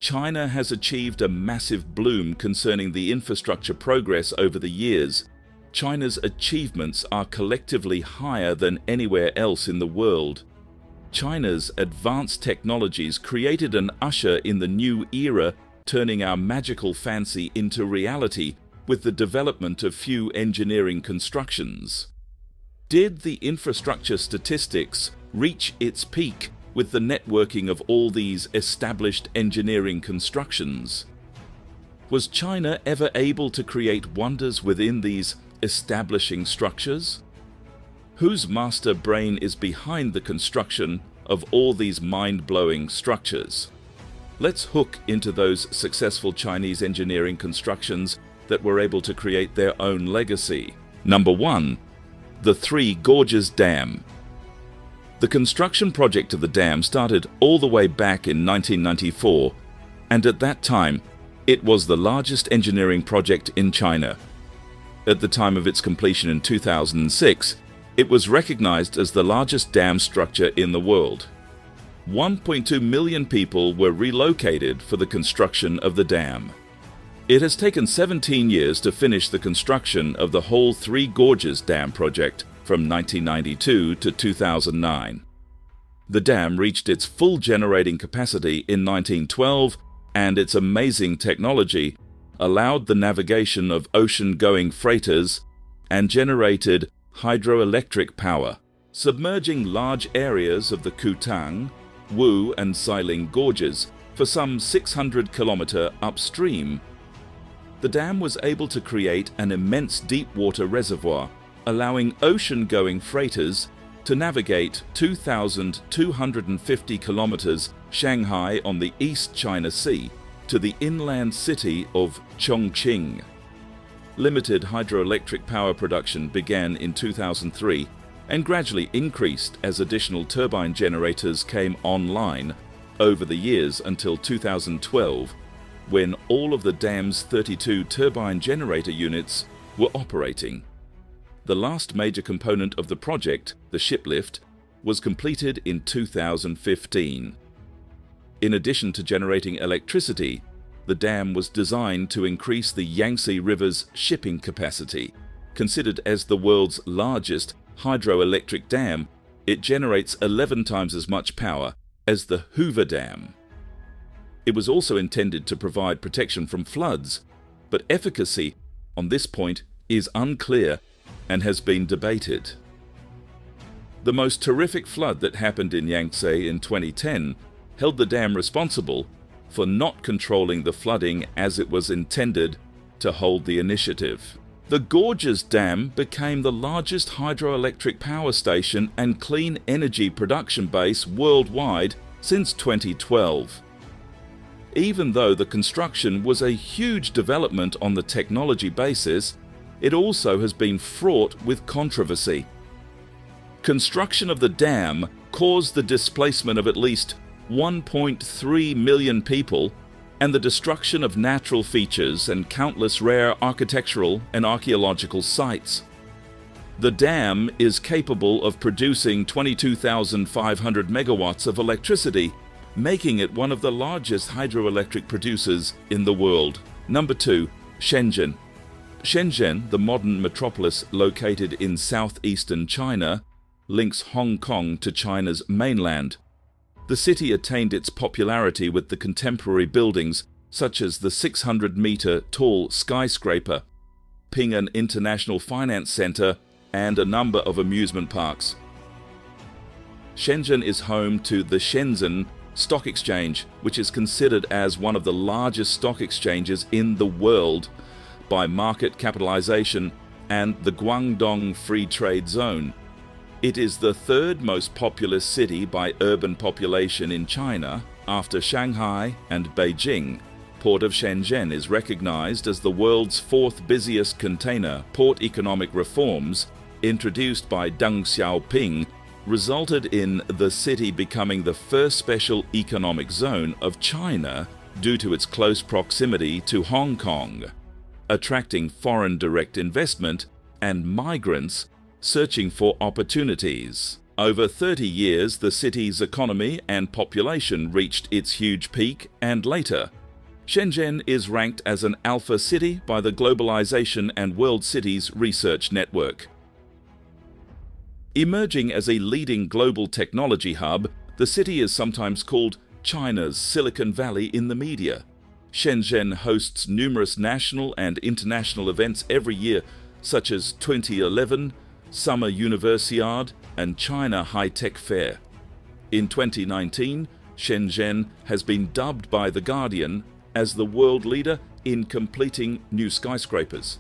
China has achieved a massive bloom concerning the infrastructure progress over the years. China's achievements are collectively higher than anywhere else in the world. China's advanced technologies created an usher in the new era, turning our magical fancy into reality with the development of few engineering constructions. Did the infrastructure statistics reach its peak with the networking of all these established engineering constructions? Was China ever able to create wonders within these establishing structures? Whose master brain is behind the construction of all these mind-blowing structures? Let's hook into those successful Chinese engineering constructions that were able to create their own legacy. Number 1. The Three Gorges Dam. The construction project of the dam started all the way back in 1994, and at that time, it was the largest engineering project in China. At the time of its completion in 2006, it was recognized as the largest dam structure in the world. 1.2 million people were relocated for the construction of the dam. It has taken 17 years to finish the construction of the whole Three Gorges Dam project from 1992 to 2009. The dam reached its full generating capacity in 1912, and its amazing technology allowed the navigation of ocean-going freighters and generated hydroelectric power, submerging large areas of the Kutang, Wu and Xiling gorges for some 600 km upstream. The dam was able to create an immense deep-water reservoir, allowing ocean-going freighters to navigate 2,250 kilometers Shanghai on the East China Sea to the inland city of Chongqing. Limited hydroelectric power production began in 2003 and gradually increased as additional turbine generators came online over the years until 2012, when all of the dam's 32 turbine generator units were operating. The last major component of the project, the shiplift, was completed in 2015. In addition to generating electricity, the dam was designed to increase the Yangtze River's shipping capacity. Considered as the world's largest hydroelectric dam, it generates 11 times as much power as the Hoover Dam. It was also intended to provide protection from floods, but efficacy on this point is unclear and has been debated. The most terrific flood that happened in Yangtze in 2010 held the dam responsible for not controlling the flooding as it was intended to hold the initiative. The Gorges Dam became the largest hydroelectric power station and clean energy production base worldwide since 2012. Even though the construction was a huge development on the technology basis, it also has been fraught with controversy. Construction of the dam caused the displacement of at least 1.3 million people and the destruction of natural features and countless rare architectural and archaeological sites. The dam is capable of producing 22,500 megawatts of electricity, making it one of the largest hydroelectric producers in the world. Number 2. Shenzhen. Shenzhen, the modern metropolis located in southeastern China, links Hong Kong to China's mainland. The city attained its popularity with the contemporary buildings such as the 600-meter tall skyscraper, Ping An International Finance Center, and a number of amusement parks. Shenzhen is home to the Shenzhen Stock Exchange, which is considered as one of the largest stock exchanges in the world by market capitalization, and the Guangdong Free Trade Zone. It is the third most populous city by urban population in China after Shanghai and Beijing. Port of Shenzhen is recognized as the world's fourth busiest container. Port economic reforms, introduced by Deng Xiaoping, resulted in the city becoming the first special economic zone of China due to its close proximity to Hong Kong, attracting foreign direct investment and migrants searching for opportunities. Over 30 years, the city's economy and population reached its huge peak, and later, Shenzhen is ranked as an alpha city by the Globalization and World Cities Research Network. Emerging as a leading global technology hub, the city is sometimes called China's Silicon Valley in the media. Shenzhen hosts numerous national and international events every year, such as 2011, Summer Universiade, and China High-Tech Fair. In 2019, Shenzhen has been dubbed by The Guardian as the world leader in completing new skyscrapers.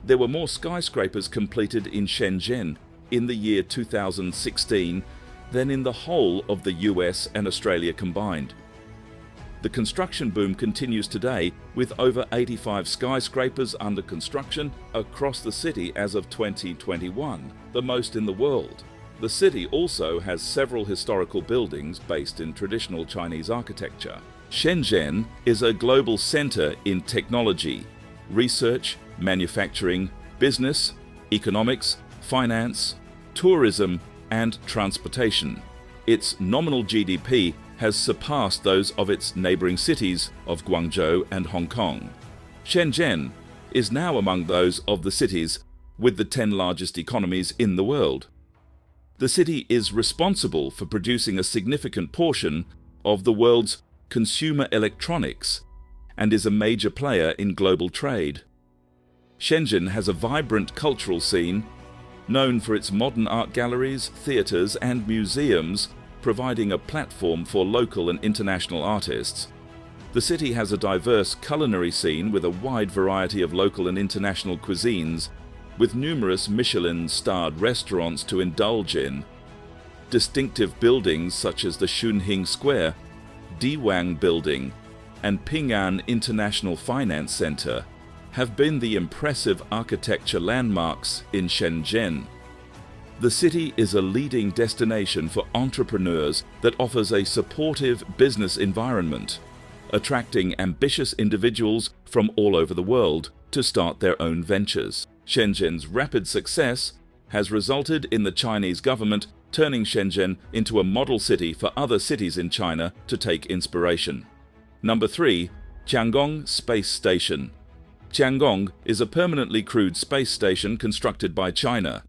There were more skyscrapers completed in Shenzhen in the year 2016 than in the whole of the US and Australia combined. The construction boom continues today, with over 85 skyscrapers under construction across the city as of 2021, the most in the world. The city also has several historical buildings based in traditional Chinese architecture. Shenzhen is a global center in technology, research, manufacturing, business, economics, finance, tourism, and transportation. Its nominal GDP has surpassed those of its neighboring cities of Guangzhou and Hong Kong. Shenzhen is now among those of the cities with the 10 largest economies in the world. The city is responsible for producing a significant portion of the world's consumer electronics and is a major player in global trade. Shenzhen has a vibrant cultural scene, known for its modern art galleries, theatres and museums, providing a platform for local and international artists. The city has a diverse culinary scene with a wide variety of local and international cuisines, with numerous Michelin-starred restaurants to indulge in. Distinctive buildings such as the Shunhing Square, Diwan Building, and Ping'an International Finance Center have been the impressive architecture landmarks in Shenzhen. The city is a leading destination for entrepreneurs that offers a supportive business environment, attracting ambitious individuals from all over the world to start their own ventures. Shenzhen's rapid success has resulted in the Chinese government turning Shenzhen into a model city for other cities in China to take inspiration. Number 3. Tiangong Space Station. Tiangong is a permanently crewed space station constructed by China.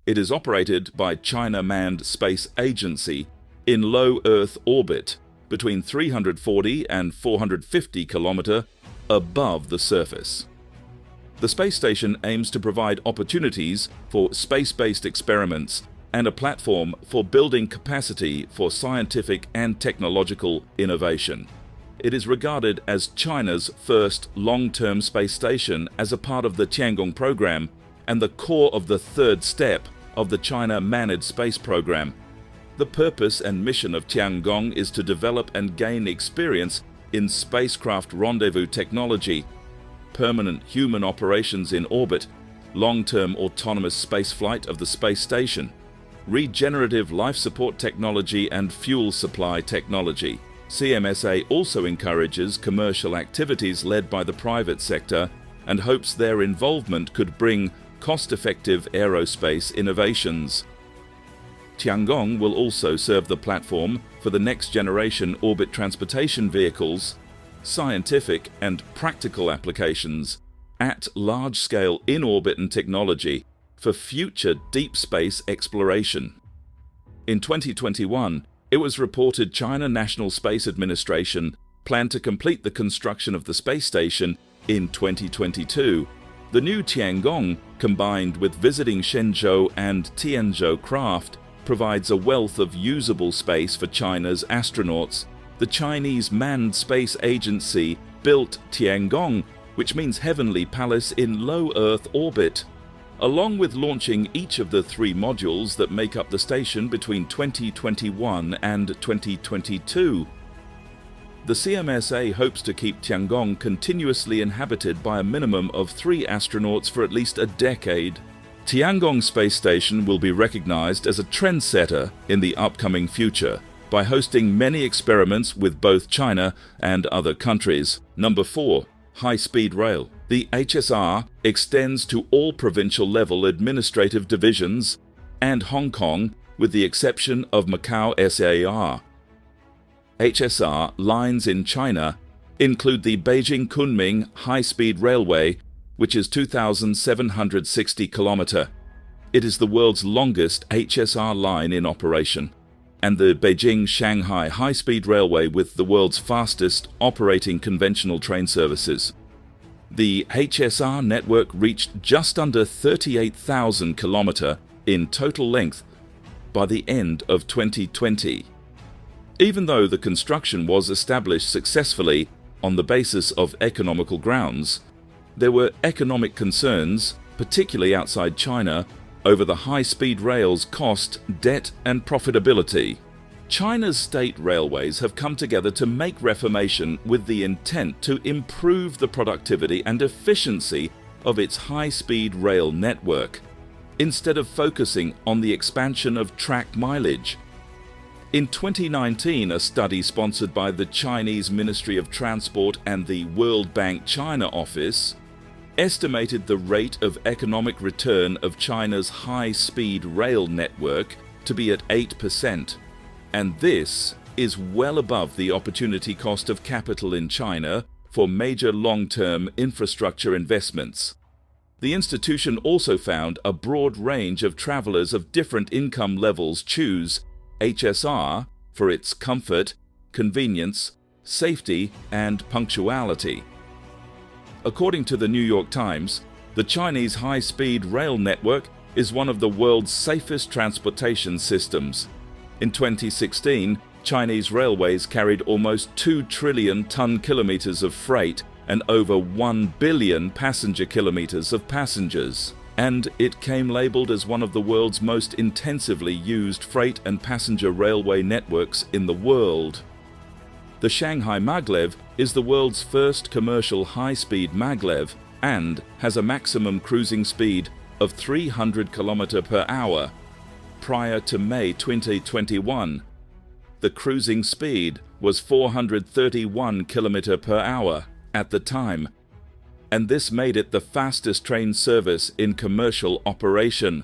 It is operated by China Manned Space Agency in low Earth orbit between 340 and 450 km above the surface. The space station aims to provide opportunities for space-based experiments and a platform for building capacity for scientific and technological innovation. It is regarded as China's first long-term space station as a part of the Tiangong program and the core of the third step of the China Manned Space Program. The purpose and mission of Tiangong is to develop and gain experience in spacecraft rendezvous technology, permanent human operations in orbit, long-term autonomous spaceflight of the space station, regenerative life support technology and fuel supply technology. CMSA also encourages commercial activities led by the private sector and hopes their involvement could bring cost-effective aerospace innovations. Tiangong will also serve the platform for the next-generation orbit transportation vehicles, scientific and practical applications at large-scale in-orbit and technology for future deep space exploration. In 2021, it was reported China National Space Administration planned to complete the construction of the space station in 2022. The new Tiangong, combined with visiting Shenzhou and Tianzhou craft, provides a wealth of usable space for China's astronauts. The Chinese Manned Space Agency built Tiangong, which means Heavenly Palace in low Earth orbit, along with launching each of the 3 modules that make up the station between 2021 and 2022. The CMSA hopes to keep Tiangong continuously inhabited by a minimum of 3 astronauts for at least a decade. Tiangong Space Station will be recognized as a trendsetter in the upcoming future by hosting many experiments with both China and other countries. Number 4. HighSpeed Rail. The HSR extends to all provincial-level administrative divisions, and Hong Kong with the exception of Macau SAR. HSR lines in China include the Beijing-Kunming HighSpeed Railway, which is 2,760 km. It is the world's longest HSR line in operation, and the Beijing-Shanghai High-Speed Railway with the world's fastest operating conventional train services. The HSR network reached just under 38,000 km in total length by the end of 2020. Even though the construction was established successfully on the basis of economical grounds, there were economic concerns, particularly outside China, over the high-speed rail's cost, debt and profitability. China's state railways have come together to make reformation with the intent to improve the productivity and efficiency of its high-speed rail network, instead of focusing on the expansion of track mileage. In 2019, a study sponsored by the Chinese Ministry of Transport and the World Bank China office estimated the rate of economic return of China's high-speed rail network to be at 8%, and this is well above the opportunity cost of capital in China for major long-term infrastructure investments. The institution also found a broad range of travelers of different income levels choose HSR for its comfort, convenience, safety, and punctuality. According to the New York Times, the Chinese high-speed rail network is one of the world's safest transportation systems. In 2016, Chinese railways carried almost 2 trillion ton-kilometers of freight and over 1 billion passenger kilometers of passengers, and it came labeled as one of the world's most intensively used freight and passenger railway networks in the world. The Shanghai Maglev is the world's first commercial high-speed maglev and has a maximum cruising speed of 300 km per hour. Prior to May 2021, the cruising speed was 431 km per hour at the time, and this made it the fastest train service in commercial operation.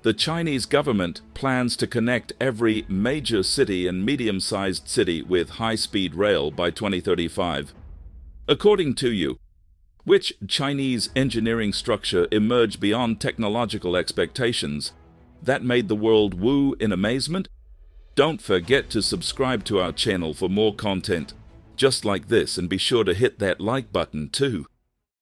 The Chinese government plans to connect every major city and medium-sized city with high-speed rail by 2035. According to you, which Chinese engineering structure emerged beyond technological expectations that made the world woo in amazement? Don't forget to subscribe to our channel for more content just like this, and be sure to hit that like button too.